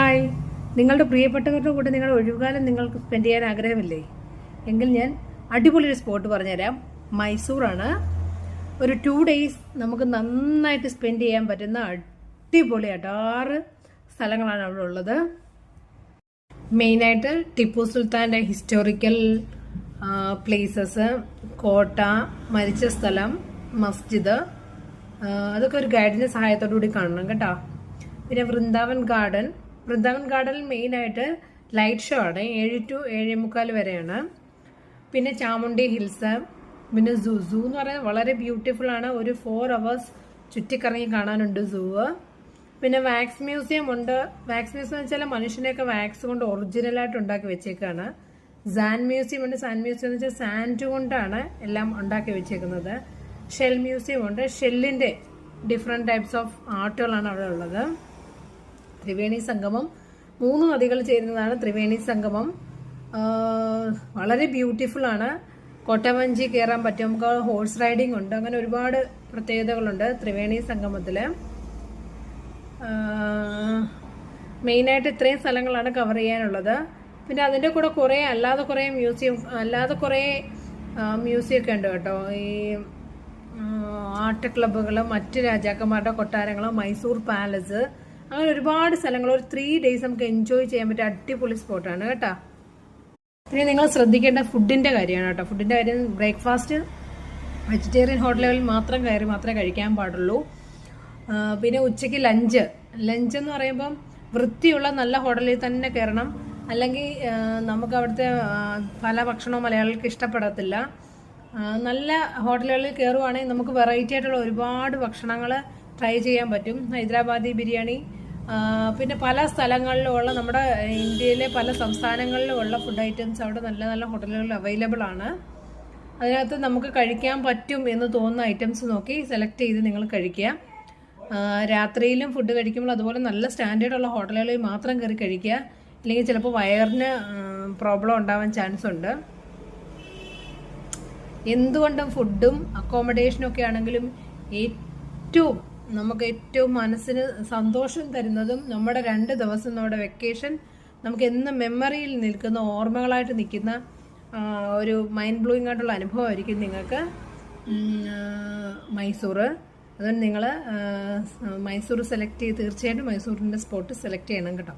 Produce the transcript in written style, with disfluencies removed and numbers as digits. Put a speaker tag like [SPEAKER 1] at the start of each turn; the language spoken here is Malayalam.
[SPEAKER 1] ഹായ്, നിങ്ങളുടെ പ്രിയപ്പെട്ടവരുടെ കൂടെ നിങ്ങളുടെ ഒഴിവുകാലം നിങ്ങൾക്ക് സ്പെൻഡ് ചെയ്യാൻ ആഗ്രഹമില്ലേ? എങ്കിൽ ഞാൻ അടിപൊളി ഒരു സ്പോട്ട് പറഞ്ഞുതരാം. മൈസൂറാണ്. ഒരു 2 days നമുക്ക് നന്നായിട്ട് സ്പെൻഡ് ചെയ്യാൻ പറ്റുന്ന അടിപൊളി 6 സ്ഥലങ്ങളാണ് അവിടെ ഉള്ളത്. മെയിനായിട്ട് ടിപ്പു സുൽത്താൻ്റെ ഹിസ്റ്റോറിക്കൽ പ്ലേസസ്, കോട്ട, മരിച്ച സ്ഥലം, മസ്ജിദ്, അതൊക്കെ ഒരു ഗൈഡിൻ്റെ സഹായത്തോടു കൂടി കാണണം കേട്ടോ. പിന്നെ വൃന്ദാവൻ ഗാർഡനിൽ മെയിനായിട്ട് ലൈറ്റ് ഷോ ആണ്. 7 to 7:45 വരെയാണ്. പിന്നെ ചാമുണ്ടി ഹിൽസ്, പിന്നെ സൂ എന്ന് പറയുന്നത് വളരെ ബ്യൂട്ടിഫുൾ ആണ്. ഒരു 4 hours ചുറ്റിക്കറങ്ങി കാണാനുണ്ട് സൂ. പിന്നെ വാക്സ് മ്യൂസിയം ഉണ്ട്. വാക്സ് മ്യൂസിയം എന്ന് വെച്ചാൽ മനുഷ്യനെയൊക്കെ വാക്സ് കൊണ്ട് ഒറിജിനലായിട്ട് ഉണ്ടാക്കി വെച്ചേക്കാണ്. സാൻഡ് മ്യൂസിയം ഉണ്ട്. സാൻഡ് മ്യൂസിയം എന്ന് വെച്ചാൽ സാൻഡ് കൊണ്ടാണ് എല്ലാം ഉണ്ടാക്കി വെച്ചേക്കുന്നത്. ഷെൽ മ്യൂസിയം ഉണ്ട്. ഷെല്ലിന്റെ ഡിഫറെന്റ് ടൈപ്സ് ഓഫ് ആർട്ടുകളാണ് അവിടെ ഉള്ളത്. ത്രിവേണി സംഗമം, 3 നദികൾ ചേരുന്നതാണ് ത്രിവേണി സംഗമം. വളരെ ബ്യൂട്ടിഫുൾ ആണ്. കോട്ടവഞ്ചി കയറാൻ പറ്റും. നമുക്ക് ഹോഴ്സ് റൈഡിംഗ് ഉണ്ട്. അങ്ങനെ ഒരുപാട് പ്രത്യേകതകളുണ്ട് ത്രിവേണി സംഗമത്തില്. മെയിനായിട്ട് ഇത്രയും സ്ഥലങ്ങളാണ് കവർ ചെയ്യാനുള്ളത്. പിന്നെ അതിൻ്റെ കൂടെ അല്ലാതെ കുറേ മ്യൂസിയം ഒക്കെ ഉണ്ട് കേട്ടോ. ഈ ആർട്ട് ക്ലബ്ബുകൾ, മറ്റ് രാജാക്കന്മാരുടെ കൊട്ടാരങ്ങൾ, മൈസൂർ പാലസ്, അങ്ങനെ ഒരുപാട് സ്ഥലങ്ങൾ. ഒരു 3 days നമുക്ക് എൻജോയ് ചെയ്യാൻ പറ്റിയ അടിപൊളി സ്പോട്ടാണ് കേട്ടോ. പിന്നെ നിങ്ങൾ ശ്രദ്ധിക്കേണ്ട ഫുഡിന്റെ കാര്യമാണ് കേട്ടോ. ഫുഡിന്റെ കാര്യം, ബ്രേക്ക്ഫാസ്റ്റ് വെജിറ്റേറിയൻ ഹോട്ടലുകളിൽ മാത്രമേ കഴിക്കാൻ പാടുള്ളൂ. പിന്നെ ഉച്ചയ്ക്ക് ലഞ്ച് എന്ന് പറയുമ്പം വൃത്തിയുള്ള നല്ല ഹോട്ടലിൽ തന്നെ കയറണം. അല്ലെങ്കിൽ നമുക്ക് അവിടുത്തെ പല ഭക്ഷണവും മലയാളികൾക്ക് ഇഷ്ടപ്പെടത്തില്ല. നല്ല ഹോട്ടലുകളിൽ കയറുവാണെങ്കിൽ നമുക്ക് വെറൈറ്റി ആയിട്ടുള്ള ഒരുപാട് ഭക്ഷണങ്ങൾ ട്രൈ ചെയ്യാൻ പറ്റും. ഹൈദരാബാദി ബിരിയാണി, പിന്നെ പല സ്ഥലങ്ങളിലുമുള്ള, നമ്മുടെ ഇന്ത്യയിലെ പല സംസ്ഥാനങ്ങളിലുമുള്ള ഫുഡ് ഐറ്റംസ് അവിടെ നല്ല നല്ല ഹോട്ടലുകളിൽ അവൈലബിൾ ആണ്. അതിനകത്ത് നമുക്ക് കഴിക്കാൻ പറ്റും എന്ന് തോന്നുന്ന ഐറ്റംസ് നോക്കി സെലക്ട് ചെയ്ത് നിങ്ങൾ കഴിക്കുക. രാത്രിയിലും ഫുഡ് കഴിക്കുമ്പോൾ അതുപോലെ നല്ല സ്റ്റാൻഡേർഡുള്ള ഹോട്ടലുകളിൽ മാത്രം കയറി കഴിക്കുക. അല്ലെങ്കിൽ ചിലപ്പോൾ വയറിന് പ്രോബ്ലം ഉണ്ടാവാൻ ചാൻസ് ഉണ്ട്. എന്തുകൊണ്ടും ഫുഡും അക്കോമഡേഷനും ഒക്കെ ആണെങ്കിലും നമുക്ക് ഏറ്റവും മനസ്സിന് സന്തോഷം തരുന്നതും നമ്മുടെ 2 ദിവസം നമ്മുടെ വെക്കേഷൻ നമുക്ക് എന്നും മെമ്മറിയിൽ നിൽക്കുന്ന, ഓർമ്മകളായിട്ട് നിൽക്കുന്ന ഒരു മൈൻഡ് ബ്ലോയിങ് ആയിട്ടുള്ള അനുഭവമായിരിക്കും നിങ്ങൾക്ക് മൈസൂർ. അതുകൊണ്ട് നിങ്ങൾ മൈസൂർ സെലക്ട് ചെയ്ത് തീർച്ചയായിട്ടും മൈസൂരിൻ്റെ സ്പോട്ട് സെലക്ട് ചെയ്യണം കേട്ടോ.